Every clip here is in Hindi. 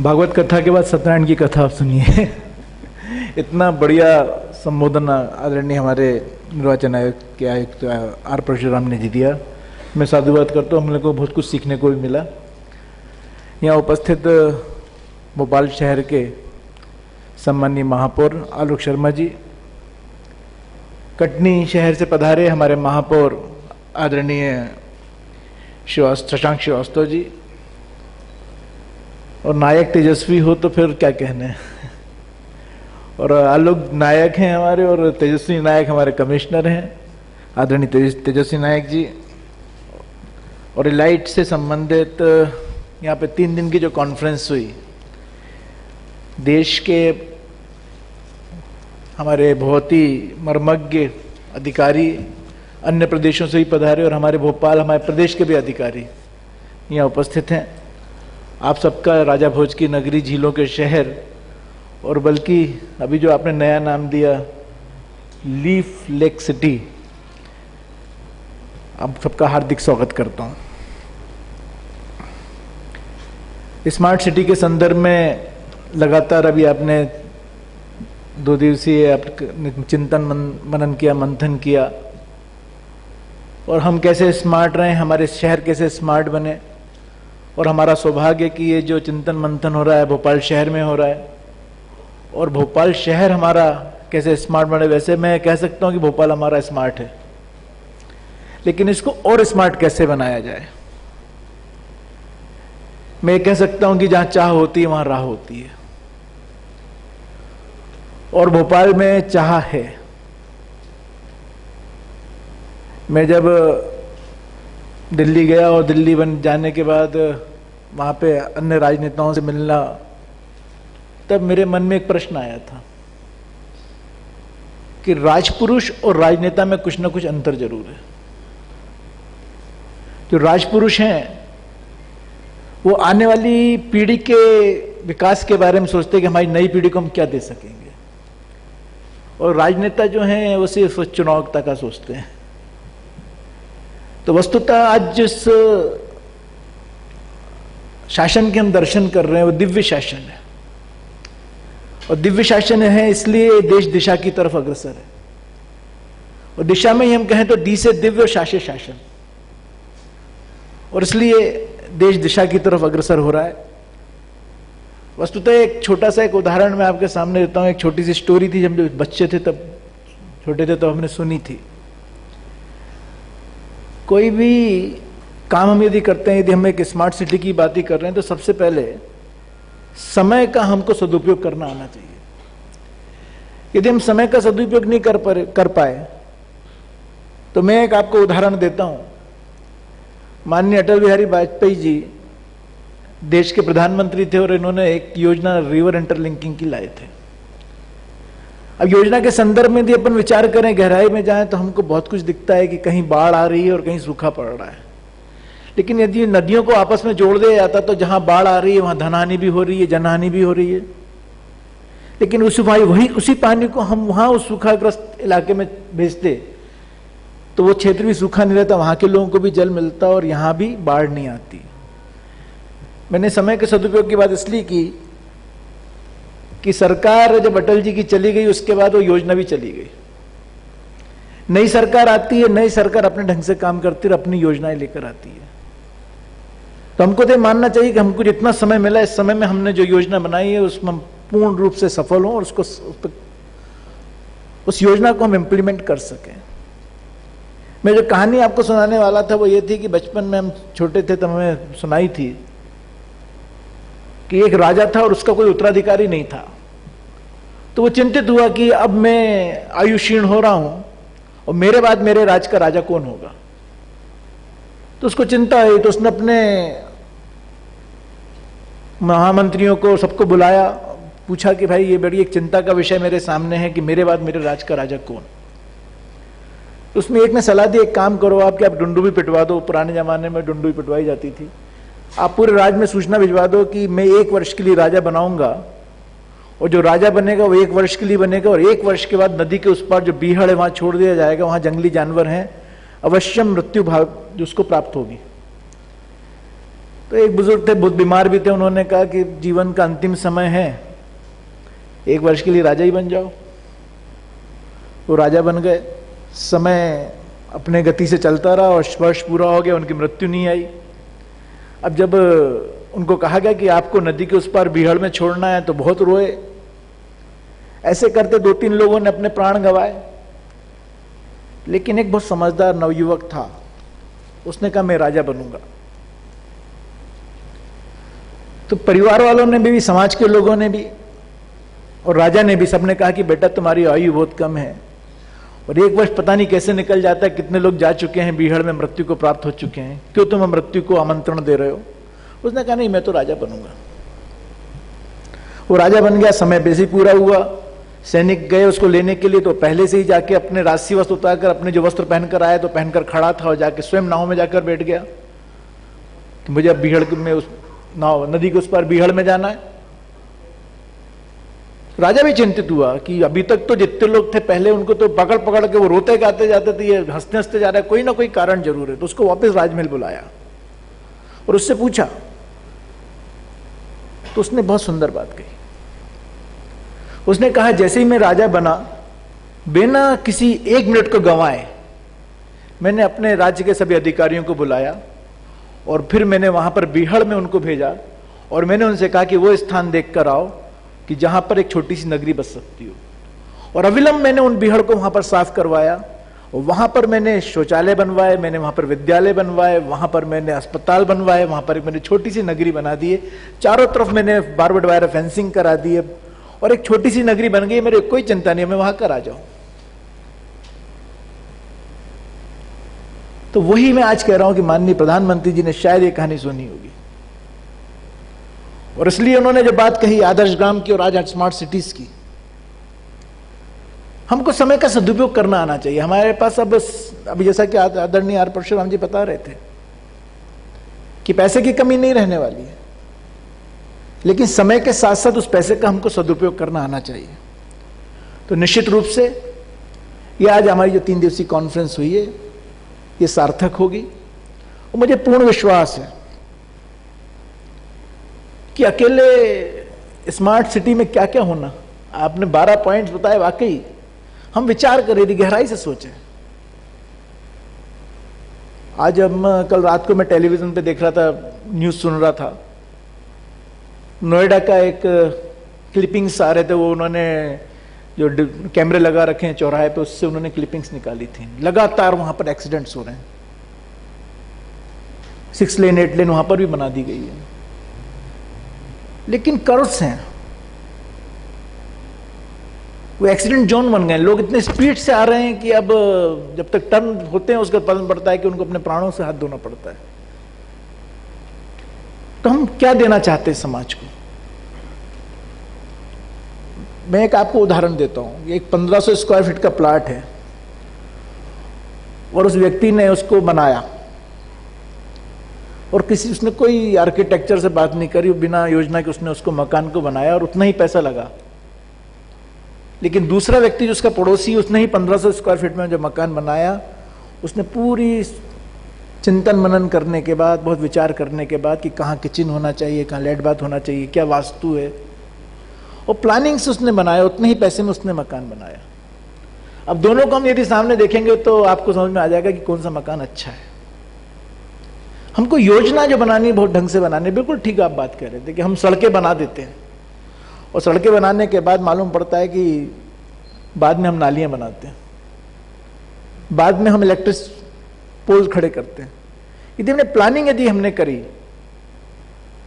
भागवत कथा के बाद सत्यनारायण की कथा आप सुनिए। इतना बढ़िया संबोधन आदरणीय हमारे निर्वाचन आयोग के आयुक्त आर परशुराम ने जी दिया। मैं साधुवाद करता हूँ, हम लोग को बहुत कुछ सीखने को भी मिला। यहाँ उपस्थित भोपाल शहर के सम्माननीय महापौर आलोक शर्मा जी, कटनी शहर से पधारे हमारे महापौर आदरणीय शशांक श्रीवास्तव जी, और नायक तेजस्वी हो तो फिर क्या कहने। और आलोक नायक हैं हमारे और तेजस्वी नायक हमारे कमिश्नर हैं आदरणीय तेजस्वी नायक जी। और लाइट से संबंधित यहाँ पे 3 दिन की जो कॉन्फ्रेंस हुई, देश के हमारे बहुत ही मर्मज्ञ अधिकारी अन्य प्रदेशों से भी पधारे और हमारे भोपाल हमारे प्रदेश के भी अधिकारी यहाँ उपस्थित हैं। आप सबका राजा भोज की नगरी, झीलों के शहर, और बल्कि अभी जो आपने नया नाम दिया लीफ लेक सिटी, आप सबका हार्दिक स्वागत करता हूँ। स्मार्ट सिटी के संदर्भ में लगातार अभी आपने 2 दिवसीय चिंतन मनन किया, मंथन किया, और हम कैसे स्मार्ट रहें, हमारे शहर कैसे स्मार्ट बने। और हमारा सौभाग्य कि ये जो चिंतन मंथन हो रहा है भोपाल शहर में हो रहा है, और भोपाल शहर हमारा कैसे स्मार्ट बने। वैसे मैं कह सकता हूं कि भोपाल हमारा स्मार्ट है, लेकिन इसको और स्मार्ट कैसे बनाया जाए। मैं कह सकता हूं कि जहां चाह होती है वहां राह होती है, और भोपाल में चाह है। मैं जब दिल्ली गया और दिल्ली बन जाने के बाद वहाँ पे अन्य राजनेताओं से मिलना, तब मेरे मन में एक प्रश्न आया था कि राजपुरुष और राजनेता में कुछ ना कुछ अंतर जरूर है। जो राजपुरुष हैं वो आने वाली पीढ़ी के विकास के बारे में सोचते हैं कि हमारी नई पीढ़ी को हम क्या दे सकेंगे, और राजनेता जो हैं वो सिर्फ चुनाव तक का सोचते हैं। तो वस्तुतः आज जिस शासन के हम दर्शन कर रहे हैं वो दिव्य शासन है, और दिव्य शासन है इसलिए देश दिशा की तरफ अग्रसर है। और दिशा में ही हम कहें तो डी से दिव्य और शास्य शासन, और इसलिए देश दिशा की तरफ अग्रसर हो रहा है। वस्तुतः एक छोटा सा एक उदाहरण मैं आपके सामने देता हूं। एक छोटी सी स्टोरी थी, जब बच्चे थे, तब छोटे थे, तब हमने सुनी थी। कोई भी काम हम यदि करते हैं, यदि हम एक स्मार्ट सिटी की बात ही कर रहे हैं, तो सबसे पहले समय का हमको सदुपयोग करना आना चाहिए। यदि हम समय का सदुपयोग नहीं कर पाए, तो मैं एक आपको उदाहरण देता हूं। माननीय अटल बिहारी वाजपेयी जी देश के प्रधानमंत्री थे, और इन्होंने एक योजना रिवर इंटरलिंकिंग की लाए थे। अब योजना के संदर्भ में यदि अपन विचार करें, गहराई में जाएं, तो हमको बहुत कुछ दिखता है कि कहीं बाढ़ आ रही है और कहीं सूखा पड़ रहा है। लेकिन यदि नदियों को आपस में जोड़ दिया जाता तो जहां बाढ़ आ रही है वहां धनहानि भी हो रही है, जनहानि भी हो रही है। लेकिन उसी पानी को हम वहां उस सूखाग्रस्त इलाके में भेजते तो वो क्षेत्र भी सूखा नहीं रहता, वहां के लोगों को भी जल मिलता और यहां भी बाढ़ नहीं आती। मैंने समय के सदुपयोग की बात इसलिए की कि सरकार जब अटल जी की चली गई, उसके बाद वो योजना भी चली गई। नई सरकार आती है, नई सरकार अपने ढंग से काम करती है, अपनी योजनाएं लेकर आती है। तो हमको तो मानना चाहिए कि हमको जितना समय मिला, इस समय में हमने जो योजना बनाई है उसमें हम पूर्ण रूप से सफल हों, और उस योजना को हम इंप्लीमेंट कर सकें। मैं जो कहानी आपको सुनाने वाला था वो ये थी कि बचपन में हम छोटे थे तब हमें सुनाई थी कि एक राजा था और उसका कोई उत्तराधिकारी नहीं था। तो वो चिंतित हुआ कि अब मैं आयु क्षीण हो रहा हूं और मेरे बाद मेरे राज का राजा कौन होगा। तो उसको चिंता हुई, तो उसने अपने महामंत्रियों को सबको बुलाया, पूछा कि भाई ये बड़ी एक चिंता का विषय मेरे सामने है कि मेरे बाद मेरे राज का राजा कौन। तो उसमें एक ने सलाह दी, एक काम करो आप कि आप डुंडुबी पिटवा दो। पुराने जमाने में डुंडुबी पिटवाई जाती थी। आप पूरे राज्य में सूचना भिजवा दो कि मैं 1 वर्ष के लिए राजा बनाऊंगा, और जो राजा बनेगा वो 1 वर्ष के लिए बनेगा, और 1 वर्ष के बाद नदी के उस पार जो बीहड़ है वहां छोड़ दिया जाएगा, वहां जंगली जानवर हैं, अवश्य मृत्यु भाग जो उसको प्राप्त होगी। तो एक बुजुर्ग थे, बहुत बीमार भी थे, उन्होंने कहा कि जीवन का अंतिम समय है, 1 वर्ष के लिए राजा ही बन जाओ। वो राजा बन गए। समय अपने गति से चलता रहा और वर्ष पूरा हो गया, उनकी मृत्यु नहीं आई। अब जब उनको कहा गया कि आपको नदी के उस पार बीहड़ में छोड़ना है, तो बहुत रोए। ऐसे करते 2-3 लोगों ने अपने प्राण गंवाए। लेकिन एक बहुत समझदार नवयुवक था, उसने कहा मैं राजा बनूंगा। तो परिवार वालों ने भी, समाज के लोगों ने भी और राजा ने भी, सबने कहा कि बेटा तुम्हारी आयु बहुत कम है और 1 वर्ष पता नहीं कैसे निकल जाता है, कितने लोग जा चुके हैं बीहड़ में, मृत्यु को प्राप्त हो चुके हैं, क्यों तुम मृत्यु को आमंत्रण दे रहे हो? उसने कहा नहीं, मैं तो राजा बनूंगा। वो राजा बन गया। समय वैसे ही पूरा हुआ। सैनिक गए उसको लेने के लिए, तो पहले से ही जाके अपने राजसी वस्त्र उतारकर, अपने जो वस्त्र पहनकर आया तो पहनकर खड़ा था और जाके स्वयं नाव में जाकर बैठ गया कि मुझे अब बीहड़ में, उस नाव नदी के उस पार बीहड़ में जाना है। राजा भी चिंतित हुआ कि अभी तक तो जितने लोग थे पहले, उनको तो पकड़ पकड़ के वो रोते गाते जाते थे, ये हंसते हंसते जा रहा है, कोई ना कोई कारण जरूर है। तो उसको वापस राजमहल बुलाया और उससे पूछा, तो उसने बहुत सुंदर बात कही। उसने कहा जैसे ही मैं राजा बना, बिना किसी 1 मिनट को गंवाए मैंने अपने राज्य के सभी अधिकारियों को बुलाया और फिर मैंने वहां पर बीहड़ में उनको भेजा और मैंने उनसे कहा कि वो स्थान देख कर आओ कि जहां पर एक छोटी सी नगरी बस सकती हो। और अविलंब मैंने उन बीहड़ को वहां पर साफ करवाया और वहां पर मैंने शौचालय बनवाए, मैंने वहां पर विद्यालय बनवाए, वहां पर मैंने अस्पताल बनवाए, वहां पर मैंने छोटी सी नगरी बना दिए, चारों तरफ मैंने बारबेड वायर फेंसिंग करा दिए और एक छोटी सी नगरी बन गई। मेरे कोई चिंता नहीं, मैं वहां कर आ जाऊं। तो वही मैं आज कह रहा हूं कि माननीय प्रधानमंत्री जी ने शायद ये कहानी सुनी होगी और इसलिए उन्होंने जो बात कही आदर्श ग्राम की और आज स्मार्ट सिटीज की, हमको समय का सदुपयोग करना आना चाहिए। हमारे पास अब अभी जैसा कि आदरणीय आर परशुराम जी बता रहे थे कि पैसे की कमी नहीं रहने वाली है, लेकिन समय के साथ साथ उस पैसे का हमको सदुपयोग करना आना चाहिए। तो निश्चित रूप से ये आज हमारी जो 3 दिवसीय कॉन्फ्रेंस हुई है, ये सार्थक होगी और मुझे पूर्ण विश्वास है कि अकेले स्मार्ट सिटी में क्या क्या होना, आपने 12 पॉइंट्स बताए, वाकई हम विचार करें, यदि गहराई से सोचें। आज कल रात को मैं टेलीविजन पे देख रहा था, न्यूज सुन रहा था, नोएडा का एक क्लिपिंग्स आ रहे थे, वो उन्होंने जो कैमरे लगा रखे हैं चौराहे पे, उससे उन्होंने क्लिपिंग्स निकाली थी। लगातार वहां पर एक्सीडेंट्स हो रहे हैं, 6 लेन 8 लेन वहां पर भी बना दी गई है, लेकिन कर्व्स हैं, वो एक्सीडेंट जोन बन गए। लोग इतने स्पीड से आ रहे हैं कि अब जब तक टर्न होते हैं उसका पता पड़ता है कि उनको अपने प्राणों से हाथ धोना पड़ता है। तो हम क्या देना चाहते हैं समाज को? मैं एक आपको उदाहरण देता हूं। एक 1500 स्क्वायर फीट का प्लाट है और उस व्यक्ति ने उसको बनाया और उसने कोई आर्किटेक्चर से बात नहीं करी, बिना योजना के उसने उसको मकान को बनाया और उतना ही पैसा लगा। लेकिन दूसरा व्यक्ति जो उसका पड़ोसी, उसने ही 1500 स्क्वायर फीट में जो मकान बनाया, उसने पूरी चिंतन मनन करने के बाद, बहुत विचार करने के बाद कि कहाँ किचन होना चाहिए, कहाँ लेट बाथ होना चाहिए, क्या वास्तु है, और प्लानिंग से उसने बनाया, उतने ही पैसे में उसने मकान बनाया। अब दोनों को हम यदि सामने देखेंगे तो आपको समझ में आ जाएगा कि कौन सा मकान अच्छा है। हमको योजना जो बनानी, बहुत ढंग से बनानी। बिल्कुल ठीक आप बात कह रहे थे कि हम सड़कें बना देते हैं और सड़कें बनाने के बाद मालूम पड़ता है कि बाद में हम नालियां बनाते हैं, बाद में हम इलेक्ट्रिक पोल खड़े करते हैं। यदि हमने प्लानिंग यदि हमने करी,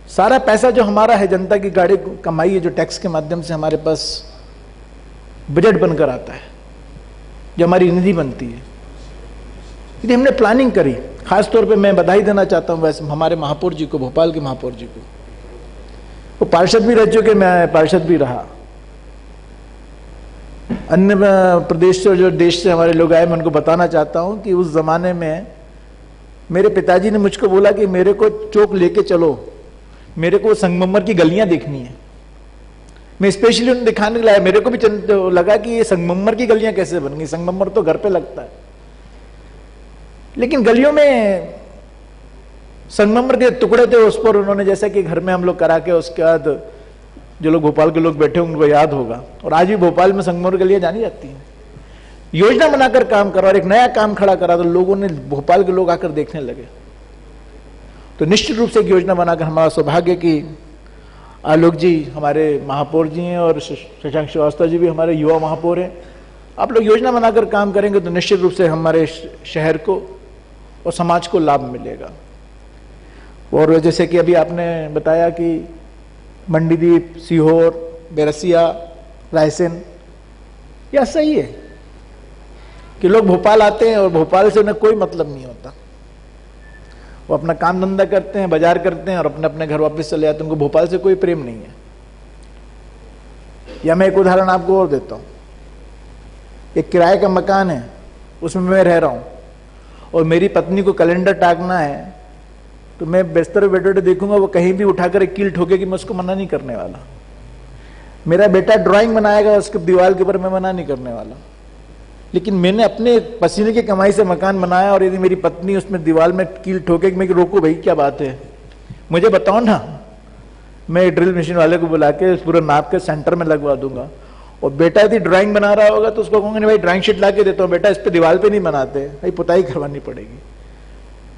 सारा पैसा जो हमारा है, जनता की गाड़ी कमाई है, जो टैक्स के माध्यम से हमारे पास बजट बनकर आता है, जो हमारी निधि बनती है, यदि हमने प्लानिंग करी, खासतौर पे मैं बधाई देना चाहता हूं वैसे हमारे महापौर जी को, भोपाल के महापौर जी को। वो पार्षद भी रह चुके, मैं पार्षद भी रहा। अन्य प्रदेश से, जो देश से हमारे लोग आए, मैं उनको बताना चाहता हूं कि उस जमाने में मेरे पिताजी ने मुझको बोला कि मेरे को चौक लेके चलो, मेरे को संगमरमर की गलियां देखनी है। मैं स्पेशली उन्हें दिखाने लाया। मेरे को भी लगा कि ये संगमरमर की गलियां कैसे बन गई, संगमरमर तो घर पे लगता है, लेकिन गलियों में संगमरमर के टुकड़े थे, उस पर उन्होंने जैसा कि घर में हम लोग करा के, उसके बाद जो लोग भोपाल के लोग बैठे होंगे उनको याद होगा, और आज भी भोपाल में संगमरमर के लिए जानी जाती है। योजना बनाकर काम करा और एक नया काम खड़ा करा तो लोगों ने, भोपाल के लोग आकर देखने लगे। तो निश्चित रूप से एक योजना बनाकर, हमारा सौभाग्य कि आलोक जी हमारे महापौर जी हैं और शशांक श्रीवास्तव जी भी हमारे युवा महापौर हैं। आप लोग योजना बनाकर काम करेंगे तो निश्चित रूप से हमारे शहर को और समाज को लाभ मिलेगा। और जैसे कि अभी आपने बताया कि मंडीदीप, सीहोर, बैरसिया, रायसेन, यह सही है कि लोग भोपाल आते हैं और भोपाल से उन्हें कोई मतलब नहीं होता। वो अपना काम धंधा करते हैं, बाजार करते हैं और अपने अपने घर वापस चले जाते हैं, उनको भोपाल से कोई प्रेम नहीं है। या मैं एक उदाहरण आपको और देता हूं। एक किराए का मकान है, उसमें मैं रह रहा हूं और मेरी पत्नी को कैलेंडर टांगना है, तो मैं बिस्तर पे बैठे बैठे देखूंगा वो कहीं भी उठाकर एक कील ठोकेगी, मैं उसको मना नहीं करने वाला। मेरा बेटा ड्राइंग बनाएगा, उसके दीवार के ऊपर मैं मना नहीं करने वाला। लेकिन मैंने अपने पसीने की कमाई से मकान बनाया और यदि मेरी पत्नी उसमें दीवार में कील ठोकेगी, मैं रोको भाई क्या बात है, मुझे बताओ ना, मैं ड्रिल मशीन वाले को बुला के पूरा नाप के सेंटर में लगवा दूंगा। और बेटा यदि ड्राइंग बना रहा होगा तो उसको कहूंगा नहीं भाई ड्राइंग शीट ला के देता हूँ बेटा, इस पे दीवार पे नहीं बनाते भाई, पुताई करवानी पड़ेगी।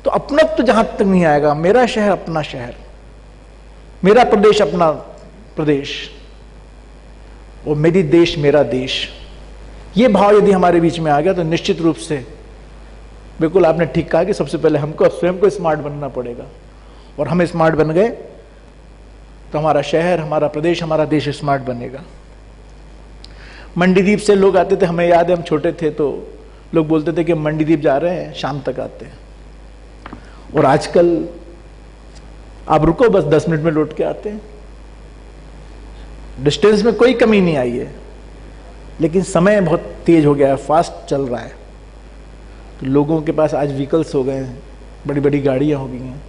तो अपना तो जहां तक नहीं आएगा, मेरा शहर अपना शहर, मेरा प्रदेश अपना प्रदेश, और मेरी देश मेरा देश, ये भाव यदि हमारे बीच में आ गया तो निश्चित रूप से, बिल्कुल आपने ठीक कहा कि सबसे पहले हमको स्वयं को स्मार्ट बनना पड़ेगा। और हम स्मार्ट बन गए तो हमारा शहर, हमारा प्रदेश, हमारा देश स्मार्ट बनेगा। मंडीदीप से लोग आते थे, हमें याद है हम छोटे थे तो लोग बोलते थे कि मंडीदीप जा रहे हैं, शाम तक आते हैं। और आजकल आप रुको बस 10 मिनट में लौट के आते हैं। डिस्टेंस में कोई कमी नहीं आई है, लेकिन समय बहुत तेज हो गया है, फास्ट चल रहा है। तो लोगों के पास आज व्हीकल्स हो गए हैं, बड़ी बड़ी गाड़ियां हो गई हैं।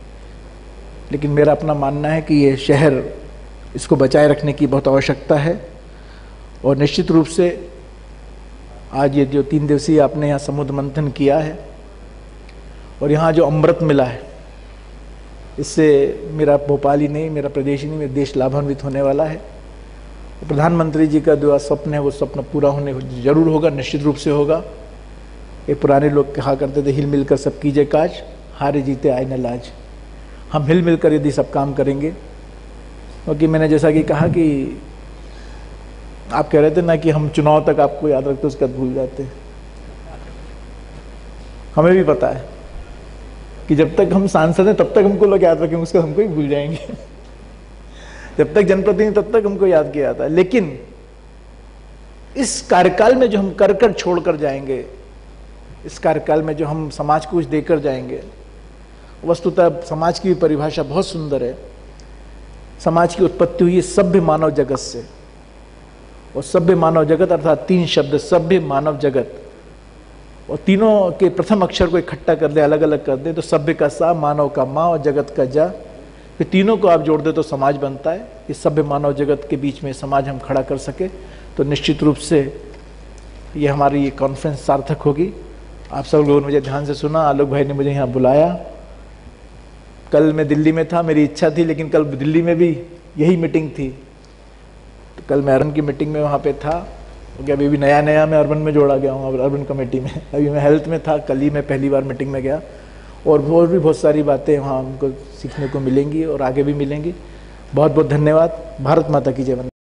लेकिन मेरा अपना मानना है कि ये शहर, इसको बचाए रखने की बहुत आवश्यकता है। और निश्चित रूप से आज ये जो 3 दिवसीय आपने यहाँ समुद्र मंथन किया है और यहाँ जो अमृत मिला है, इससे मेरा भोपाल ही नहीं, मेरा प्रदेश ही नहीं, मेरा देश लाभान्वित होने वाला है। प्रधानमंत्री जी का जो स्वप्न है वो स्वप्न पूरा होने जरूर होगा, निश्चित रूप से होगा। एक पुराने लोग कहा करते थे, हिल मिलकर सब कीजिए काज, हारे जीते आए न लाज। हम हिल मिलकर यदि सब काम करेंगे, क्योंकि मैंने जैसा कि कहा कि आप कह रहे थे ना कि हम चुनाव तक आपको याद रखते उसके बाद भूल जाते हैं। हमें भी पता है कि जब तक हम सांसद हैं तब तक हमको लोग याद रखेंगे, उसके हमको ही भूल जाएंगे। जब तक जनप्रतिनिधि तब तक हमको याद किया जाता है। लेकिन इस कार्यकाल में जो हम कर कर छोड़ कर जाएंगे, इस कार्यकाल में जो हम समाज को कुछ देकर जाएंगे, वस्तुतः समाज की परिभाषा बहुत सुंदर है। समाज की उत्पत्ति हुई सभ्य मानव जगत से, और सभ्य मानव जगत अर्थात 3 शब्द, सभ्य मानव जगत, और तीनों के प्रथम अक्षर को इकट्ठा कर दे, अलग अलग कर दे तो सभ्य का सा, मानव का मा और जगत का जा, फिर तीनों को आप जोड़ दे तो समाज बनता है। इस सभ्य मानव जगत के बीच में समाज हम खड़ा कर सके तो निश्चित रूप से ये हमारी ये कॉन्फ्रेंस सार्थक होगी। आप सब लोगों ने मुझे ध्यान से सुना, आलोक भाई ने मुझे यहाँ बुलाया। कल मैं दिल्ली में था, मेरी इच्छा थी, लेकिन कल दिल्ली में भी यही मीटिंग थी, तो कल मैं अर्बन की मीटिंग में वहाँ पे था। क्योंकि अभी भी नया नया मैं अर्बन में जोड़ा गया हूँ, अर्बन कमेटी में। अभी मैं हेल्थ में था, कल ही मैं पहली बार मीटिंग में गया, और भी बहुत सारी बातें वहाँ हमको सीखने को मिलेंगी और आगे भी मिलेंगी। बहुत बहुत धन्यवाद। भारत माता की जय।